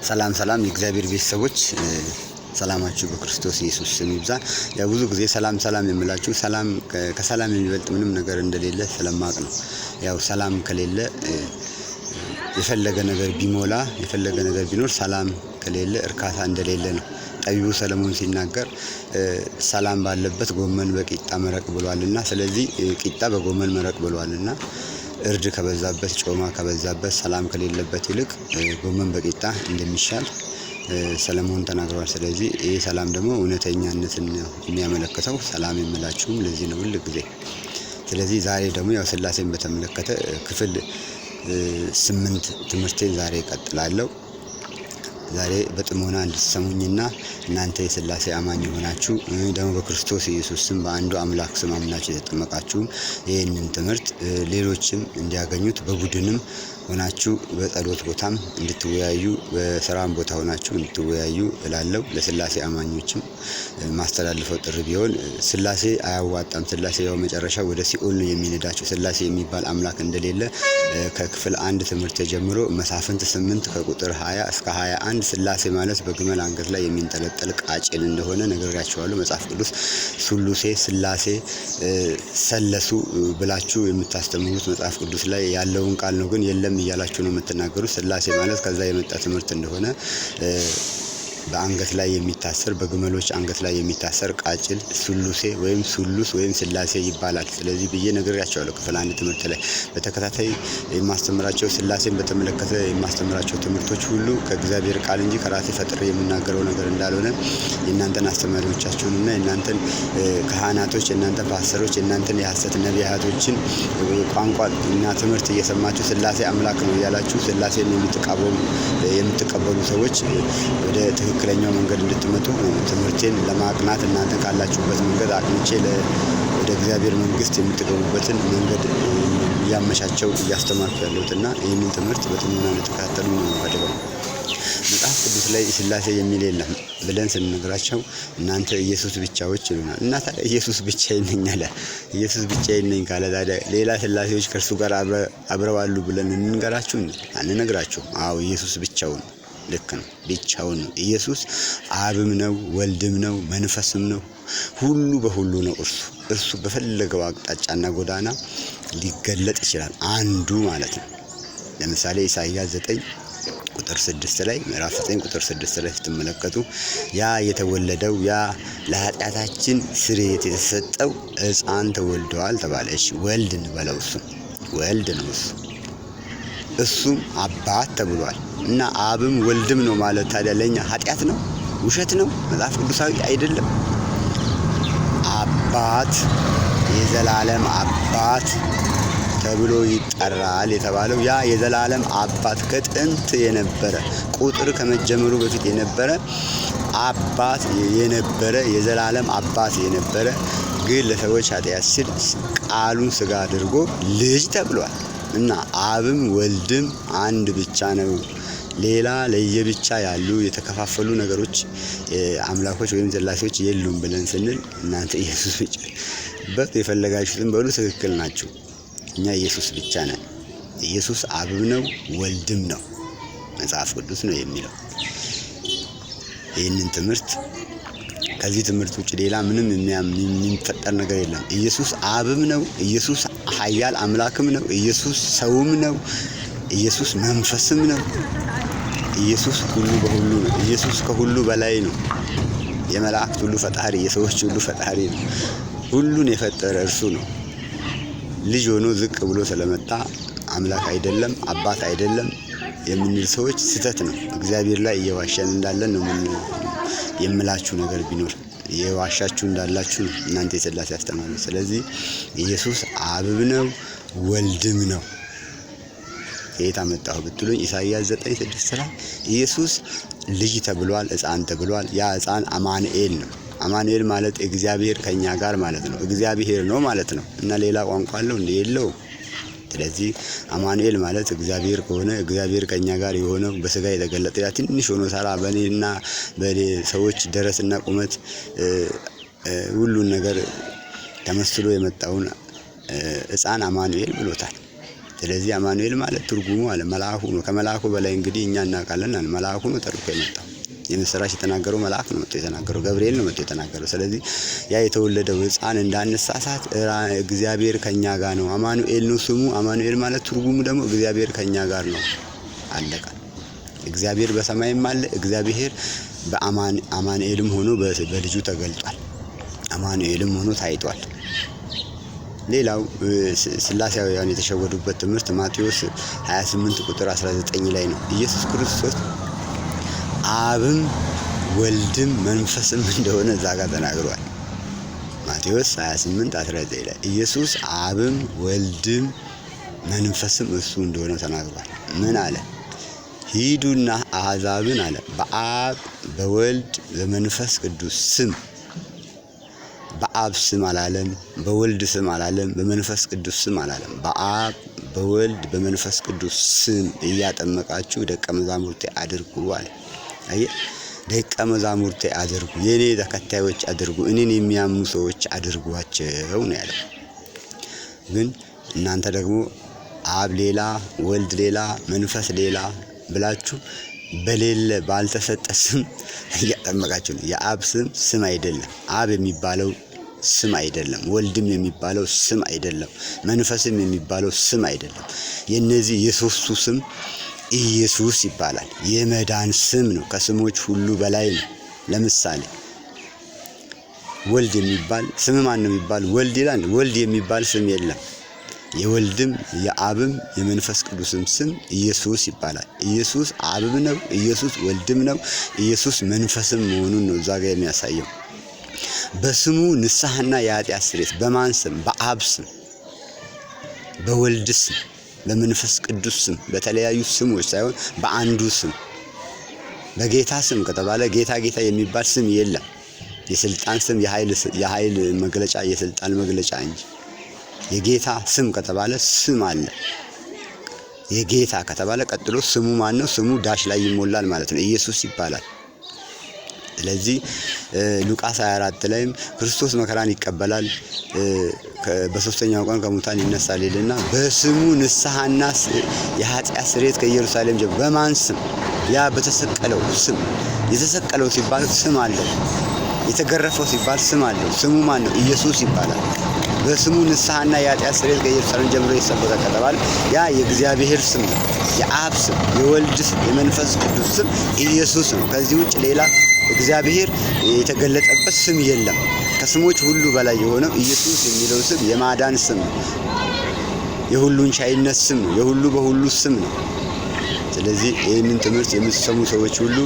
ሰላም የእግዚአብሔር ቤተሰቦች ሰላማችሁ በክርስቶስ ኢየሱስ ስም ይብዛ። ያው ብዙ ጊዜ ሰላም የምላችሁ ከሰላም የሚበልጥ ምንም ነገር እንደሌለ ስለማቅ ነው። ያው ሰላም ከሌለ የፈለገ ነገር ቢሞላ የፈለገ ነገር ቢኖር ሰላም ከሌለ እርካታ እንደሌለ ነው። ጠቢቡ ሰለሞን ሲናገር ሰላም ባለበት ጎመን በቂጣ መረቅ ብሏልና፣ ስለዚህ ቂጣ በጎመን መረቅ ብሏልና እርድ ከበዛበት ጮማ ከበዛበት ሰላም ከሌለበት ይልቅ ጎመን በቂጣ እንደሚሻል ሰለሞን ተናግሯል። ስለዚህ ይሄ ሰላም ደግሞ እውነተኛነትን የሚያመለክተው ሰላም የምላችሁም ለዚህ ነው ሁሉ ጊዜ። ስለዚህ ዛሬ ደግሞ ያው ሥላሴን በተመለከተ ክፍል 8 ትምህርቴን ዛሬ እቀጥላለሁ። ዛሬ በጥሞና እንድትሰሙኝና እናንተ የሥላሴ አማኝ ሆናችሁ ደግሞ በክርስቶስ ኢየሱስ ስም በአንዱ አምላክ ስም አምናችሁ የተጠመቃችሁ ይህንን ትምህርት ሌሎችም እንዲያገኙት በቡድንም ሆናችሁ በጸሎት ቦታም እንድትወያዩ በስራም ቦታ ሆናችሁ እንድትወያዩ እላለሁ። ለሥላሴ አማኞችም ማስተላልፈው ጥሪ ቢሆን ሥላሴ አያዋጣም። ሥላሴ ያው መጨረሻ ወደ ሲኦል ነው የሚነዳቸው። ሥላሴ የሚባል አምላክ እንደሌለ ከክፍል 1 ትምህርት ጀምሮ መሳፍንት 8 ከቁጥር 20 እስከ 21 ሥላሴ ማለት በግመል አንገት ላይ የሚንጠለጠል ቃጭል እንደሆነ ነግሬያችኋለሁ። መጽሐፍ ቅዱስ ሱሉሴ ሥላሴ ሰለሱ ብላችሁ የምታስተምሩት መጽሐፍ ቅዱስ ላይ ያለውን ቃል ነው፣ ግን የለም እያላችሁ ነው የምትናገሩት። ሥላሴ ማለት ከዛ የመጣ ትምህርት እንደሆነ በአንገት ላይ የሚታሰር በግመሎች አንገት ላይ የሚታሰር ቃጭል ሱሉሴ ወይም ሱሉስ ወይም ሥላሴ ይባላል። ስለዚህ ብዬ ነግሬያቸዋለሁ ክፍል 1 ትምህርት ላይ። በተከታታይ የማስተምራቸው ሥላሴን በተመለከተ የማስተምራቸው ትምህርቶች ሁሉ ከእግዚአብሔር ቃል እንጂ ከራሴ ፈጥሬ የምናገረው ነገር እንዳልሆነ የእናንተን አስተማሪዎቻችሁንና የእናንተን ካህናቶች፣ የእናንተን ፓስተሮች፣ የእናንተን የሐሰት ነቢያቶችን ቋንቋ እና ትምህርት እየሰማችሁ ሥላሴ አምላክ ነው እያላችሁ ሥላሴን የምትቀበሉ ሰዎች ወደ ትክክለኛው መንገድ እንድትመጡ ትምህርቴን ለማቅናት እናንተ ካላችሁበት መንገድ አቅንቼ ወደ እግዚአብሔር መንግስት የምትገቡበትን መንገድ እያመቻቸው እያስተማርኩ ያለሁትና ይህንን ትምህርት በጥሞና እንድትከታተሉ ነው የምፈልገው። መጽሐፍ ቅዱስ ላይ ሥላሴ የሚል የለም ብለን ስንነግራቸው እናንተ ኢየሱስ ብቻዎች ይሉናል። እና ታዲያ ኢየሱስ ብቻዬን ነኝ አለ። ኢየሱስ ብቻዬን ነኝ ካለ ታዲያ ሌላ ሥላሴዎች ከእርሱ ጋር አብረው አሉ ብለን እንንገራችሁ? አንነግራችሁ። አዎ ኢየሱስ ብቻውን ልክ ነው፣ ብቻውን ነው። ኢየሱስ አብም ነው፣ ወልድም ነው፣ መንፈስም ነው፣ ሁሉ በሁሉ ነው። እርሱ በፈለገው አቅጣጫና ጎዳና ሊገለጥ ይችላል፣ አንዱ ማለት ነው። ለምሳሌ ኢሳይያስ 9 ቁጥር 6 ላይ ምዕራፍ 9 ቁጥር 6 ላይ ስትመለከቱ ያ የተወለደው ያ ለኃጢአታችን ስርየት የተሰጠው ሕፃን ተወልደዋል ተባለ። እሺ ወልድ እንበለው፣ እሱ ወልድ ነው። እሱም አባት ተብሏል። እና አብም ወልድም ነው ማለት ታዲያ ለኛ ኃጢአት ነው? ውሸት ነው? መጽሐፍ ቅዱሳዊ አይደለም። አባት የዘላለም አባት ተብሎ ይጠራል የተባለው ያ የዘላለም አባት ከጥንት የነበረ ቁጥር ከመጀመሩ በፊት የነበረ አባት የነበረ የዘላለም አባት የነበረ ግን ለሰዎች ኃጢአት ሲል ቃሉን ሥጋ አድርጎ ልጅ ተብሏል። እና አብም ወልድም አንድ ብቻ ነው። ሌላ ለየብቻ ያሉ የተከፋፈሉ ነገሮች አምላኮች ወይም ሥላሴዎች የሉም ብለን ስንል እናንተ ኢየሱስ ብቻ የፈለጋችሁትን በሉ፣ ትክክል ናችሁ። እኛ ኢየሱስ ብቻ ነን። ኢየሱስ አብም ነው ወልድም ነው፣ መጽሐፍ ቅዱስ ነው የሚለው። ይህንን ትምህርት ከዚህ ትምህርት ውጭ ሌላ ምንም የሚፈጠር ነገር የለም። ኢየሱስ አብም ነው። ኢየሱስ ኃያል አምላክም ነው። ኢየሱስ ሰውም ነው። ኢየሱስ መንፈስም ነው። ኢየሱስ ሁሉ በሁሉ ነው። ኢየሱስ ከሁሉ በላይ ነው። የመላእክት ሁሉ ፈጣሪ፣ የሰዎች ሁሉ ፈጣሪ ነው። ሁሉን የፈጠረ እርሱ ነው። ልጅ ሆኖ ዝቅ ብሎ ስለመጣ አምላክ አይደለም አባት አይደለም የምንል ሰዎች ስህተት ነው። እግዚአብሔር ላይ እየዋሸን እንዳለን ነው የምላችሁ ነገር ቢኖር የዋሻችሁ እንዳላችሁ ነው እናንተ የሥላሴ አስተማሪዎች። ስለዚህ ኢየሱስ አብም ነው ወልድም ነው። ከየት አመጣሁ ብትሉኝ ኢሳይያስ 9:6 ላይ ኢየሱስ ልጅ ተብሏል፣ ሕፃን ተብሏል። ያ ሕፃን አማኑኤል ነው። አማኑኤል ማለት እግዚአብሔር ከኛ ጋር ማለት ነው። እግዚአብሔር ነው ማለት ነው። እና ሌላ ቋንቋ አለው እንዴ? የለውም። ስለዚህ አማኑኤል ማለት እግዚአብሔር ከሆነ እግዚአብሔር ከኛ ጋር የሆነው በሥጋ የተገለጠ ያ ትንሽ ሆኖ ሳራ በእኔና በሰዎች ደረስና ቁመት ሁሉን ነገር ተመስሎ የመጣውን ሕፃን አማኑኤል ብሎታል። ስለዚህ አማኑኤል ማለት ትርጉሙ አለ መልአኩ ነው። ከመልአኩ በላይ እንግዲህ እኛ እናውቃለን አለ። መልአኩ ነው ተልኮ የመጣው። የምስራች የተናገረው መልአክ ነው መጥቶ የተናገረው፣ ገብርኤል ነው መጥቶ የተናገረው። ስለዚህ ያ የተወለደው ሕፃን እንዳንሳሳት እግዚአብሔር ከኛ ጋር ነው። አማኑኤል ነው ስሙ። አማኑኤል ማለት ትርጉሙ ደግሞ እግዚአብሔር ከኛ ጋር ነው። አለቀ። እግዚአብሔር በሰማይም አለ። እግዚአብሔር በአማኑኤልም ሆኖ በልጁ ተገልጧል። አማኑኤልም ሆኖ ታይቷል። ሌላው ስላሴያውያን የተሸወዱበት ትምህርት ማቴዎስ 28 ቁጥር 19 ላይ ነው። ኢየሱስ ክርስቶስ አብም ወልድም መንፈስም እንደሆነ እዛ ጋር ተናግሯል። ማቴዎስ 28:19 ላይ ኢየሱስ አብም ወልድም መንፈስም እሱ እንደሆነ ተናግሯል። ምን አለ? ሂዱና አሕዛብን አለ በአብ በወልድ በመንፈስ ቅዱስ ስም፣ በአብ ስም አላለም፣ በወልድ ስም አላለም፣ በመንፈስ ቅዱስ ስም አላለም። በአብ በወልድ በመንፈስ ቅዱስ ስም እያጠመቃችሁ ደቀ መዛሙርቴ አድርጉ አለ። አየ ደቀ መዛሙርቴ አድርጉ፣ የኔ ተከታዮች አድርጉ፣ እኔን የሚያምኑ ሰዎች አድርጓቸው ነው ያለው። ግን እናንተ ደግሞ አብ ሌላ ወልድ ሌላ መንፈስ ሌላ ብላችሁ በሌለ ባልተሰጠ ስም እያጠመቃችሁ ነው። የአብ ስም አይደለም፣ አብ የሚባለው ስም አይደለም፣ ወልድም የሚባለው ስም አይደለም፣ መንፈስም የሚባለው ስም አይደለም። የነዚህ የሶስቱ ስም ኢየሱስ ይባላል። የመዳን ስም ነው። ከስሞች ሁሉ በላይ ነው። ለምሳሌ ወልድ የሚባል ስም ማን ነው የሚባል? ወልድ ይላል። ወልድ የሚባል ስም የለም። የወልድም የአብም የመንፈስ ቅዱስም ስም ኢየሱስ ይባላል። ኢየሱስ አብም ነው፣ ኢየሱስ ወልድም ነው፣ ኢየሱስ መንፈስም መሆኑን ነው እዛ ጋር የሚያሳየው። በስሙ ንስሐና የኃጢአት ስርየት በማን ስም? በአብ ስም፣ በወልድ ስም፣ በመንፈስ ቅዱስ ስም፣ በተለያዩ ስሞች ሳይሆን በአንዱ ስም። በጌታ ስም ከተባለ ጌታ ጌታ የሚባል ስም የለም። የስልጣን ስም የኃይል መግለጫ የስልጣን መግለጫ እንጂ የጌታ ስም ከተባለ ስም አለ። የጌታ ከተባለ ቀጥሎ ስሙ ማን ነው? ስሙ ዳሽ ላይ ይሞላል ማለት ነው። ኢየሱስ ይባላል። ስለዚህ ሉቃስ 24 ላይም ክርስቶስ መከራን ይቀበላል በሶስተኛው ቀን ከሙታን ይነሳል ይልና በስሙ ንስሐና የኃጢአት ስርየት ከኢየሩሳሌም ጀምሮ በማን ስም? ያ በተሰቀለው ስም። የተሰቀለው ሲባል ስም አለው። የተገረፈው ሲባል ስም አለው። ስሙ ማን ነው? ኢየሱስ ይባላል። በስሙ ንስሐና የኃጢአት ስርየት ከኢየሩሳሌም ጀምሮ ይሰበከ ከተባለ ያ የእግዚአብሔር ስም ነው። የአብ ስም፣ የወልድ ስም፣ የመንፈስ ቅዱስ ስም ኢየሱስ ነው። ከዚህ ውጭ ሌላ እግዚአብሔር የተገለጠበት ስም የለም። ከስሞች ሁሉ በላይ የሆነው ኢየሱስ የሚለው ስም የማዳን ስም ነው። የሁሉን ቻይነት ስም ነው። የሁሉ በሁሉ ስም ነው። ስለዚህ ይህንን ትምህርት የምትሰሙ ሰዎች ሁሉ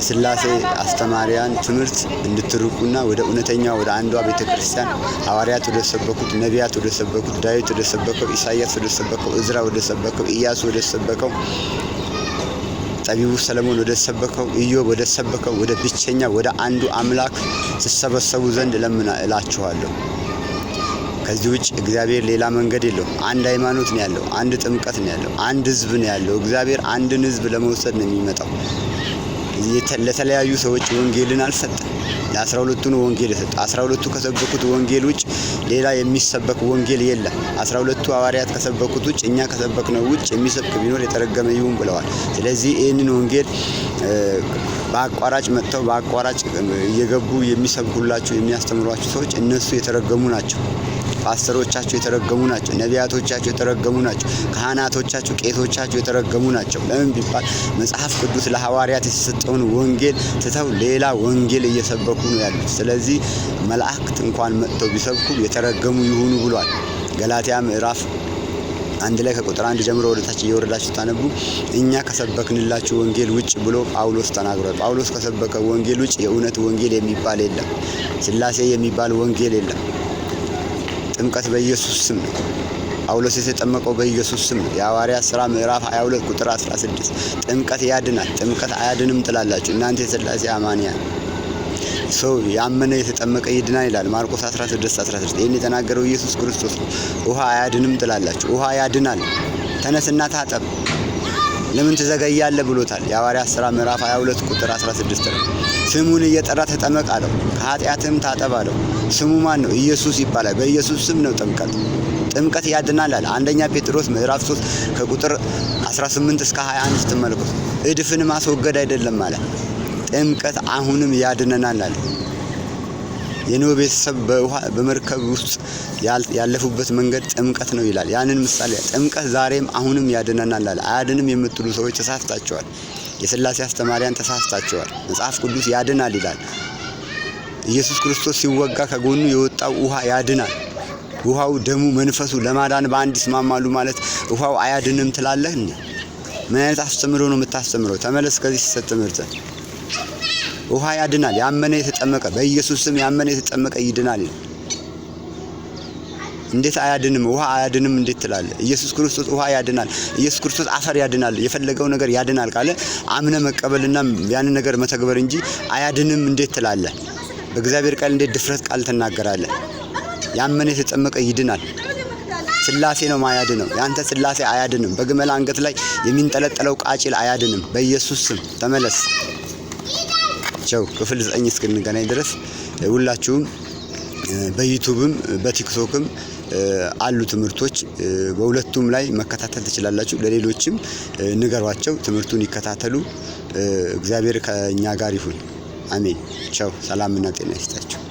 ስላሴ አስተማሪያን ትምህርት እንድትርቁና ወደ እውነተኛ ወደ አንዷ ቤተክርስቲያን ሐዋርያት ወደ ሰበኩት፣ ነቢያት ወደ ሰበኩት፣ ዳዊት ወደ ሰበከው፣ ኢሳይያስ ወደ ሰበከው፣ እዝራ ወደ ሰበከው፣ ኢያሱ ወደ ሰበከው፣ ጠቢቡ ሰለሞን ወደ ሰበከው፣ ኢዮብ ወደ ሰበከው ወደ ብቸኛ ወደ አንዱ አምላክ ተሰበሰቡ ዘንድ እላችኋለሁ። ከዚህ ውጭ እግዚአብሔር ሌላ መንገድ የለው። አንድ ሃይማኖት ነው ያለው። አንድ ጥምቀት ነው ያለው። አንድ ሕዝብ ነው ያለው። እግዚአብሔር አንድን ሕዝብ ለመውሰድ ነው የሚመጣው። ለተለያዩ ሰዎች ወንጌልን አልሰጠም። ለ12ቱ ነው ወንጌል የሰጠው። 12ቱ ከሰበኩት ወንጌል ውጭ ሌላ የሚሰበክ ወንጌል የለም። 12ቱ ሐዋርያት ከሰበኩት ውጭ እኛ ከሰበክነው ውጭ የሚሰብክ ቢኖር የተረገመ ይሁን ብለዋል። ስለዚህ ይህንን ወንጌል በአቋራጭ መጥተው በአቋራጭ እየገቡ የሚሰብኩላችሁ የሚያስተምሯችሁ ሰዎች እነሱ የተረገሙ ናቸው። ፓስተሮቻችሁ የተረገሙ ናቸው። ነቢያቶቻችሁ የተረገሙ ናቸው። ካህናቶቻችሁ፣ ቄሶቻችሁ የተረገሙ ናቸው። ለምን ቢባል መጽሐፍ ቅዱስ ለሐዋርያት የተሰጠውን ወንጌል ትተው ሌላ ወንጌል እየሰበኩ ነው ያሉት። ስለዚህ መላእክት እንኳን መጥተው ቢሰብኩ የተረገሙ ይሁኑ ብሏል። ገላትያ ምዕራፍ 1 ላይ ከቁጥር 1 ጀምሮ ወደ ታች እየወረዳችሁ ታነቡ እኛ ከሰበክንላችሁ ወንጌል ውጭ ብሎ ጳውሎስ ተናግሯል። ጳውሎስ ከሰበከ ወንጌል ውጭ የእውነት ወንጌል የሚባል የለም። ስላሴ የሚባል ወንጌል የለም። ጥምቀት በኢየሱስ ስም ነው። ጳውሎስ የተጠመቀው በኢየሱስ ስም ነው። የሐዋርያት ሥራ ምዕራፍ 22 ቁጥር 16 ጥምቀት ያድናል፣ ጥምቀት አያድንም ትላላችሁ እናንተ የሥላሴ አማንያን። ሰው ያመነ የተጠመቀ ይድናል ይላል ማርቆስ 16:16። ይህን የተናገረው ኢየሱስ ክርስቶስ ነው። ውሃ አያድንም ትላላችሁ፣ ውሃ ያድናል። ተነስና ታጠብ፣ ለምን ትዘገያለህ ብሎታል። የሐዋርያት ሥራ ምዕራፍ 22 ቁጥር 16 ነው። ስሙን እየጠራ ተጠመቅ አለው። ከኃጢአትም ታጠብ አለው። ስሙ ማን ነው? ኢየሱስ ይባላል። በኢየሱስ ስም ነው ጥምቀት። ጥምቀት ያድናል አለ። አንደኛ ጴጥሮስ ምዕራፍ 3 ከቁጥር 18 እስከ 21 ስትመለከቱ እድፍን ማስወገድ አይደለም አለ። ጥምቀት አሁንም ያድነናል አለ። የኖህ ቤተሰብ በመርከብ ውስጥ ያለፉበት መንገድ ጥምቀት ነው ይላል። ያንን ምሳሌ ጥምቀት ዛሬም አሁንም ያድነናል አለ። አያድንም የምትሉ ሰዎች ተሳስታችኋል። የሥላሴ አስተማሪያን ተሳስታችኋል። መጽሐፍ ቅዱስ ያድናል ይላል። ኢየሱስ ክርስቶስ ሲወጋ ከጎኑ የወጣው ውሃ ያድናል። ውሃው፣ ደሙ፣ መንፈሱ ለማዳን በአንድ ይስማማሉ ማለት ውሃው አያድንም ትላለህ እንዴ? ምን አይነት አስተምሮ ነው የምታስተምረው? ተመለስ ከዚህ ሲሰጥ ትምህርት። ውሃ ያድናል። ያመነ የተጠመቀ በኢየሱስ ስም ያመነ የተጠመቀ ይድናል። እንዴት አያድንም? ውሃ አያድንም እንዴት ትላለህ? ኢየሱስ ክርስቶስ ውሃ ያድናል። ኢየሱስ ክርስቶስ አፈር ያድናል። የፈለገው ነገር ያድናል ካለ አምነ መቀበልና ያንን ነገር መተግበር እንጂ አያድንም እንዴት ትላለህ? በእግዚአብሔር ቃል እንዴት ድፍረት ቃል ትናገራለህ? ያመነ የተጠመቀ ይድናል። ሥላሴ ነው ማያድነው። ያንተ ሥላሴ አያድንም። በግመል አንገት ላይ የሚንጠለጠለው ቃጭል አያድንም። በኢየሱስ ስም ተመለስ። ቻው። ክፍል 9 እስክንገናኝ ድረስ ሁላችሁም በዩቲዩብም በቲክቶክም አሉ ትምህርቶች፣ በሁለቱም ላይ መከታተል ትችላላችሁ። ለሌሎችም ንገሯቸው፣ ትምህርቱን ይከታተሉ። እግዚአብሔር ከኛ ጋር ይሁን። አሜን። ቻው። ሰላምና ጤና ይስጣችሁ።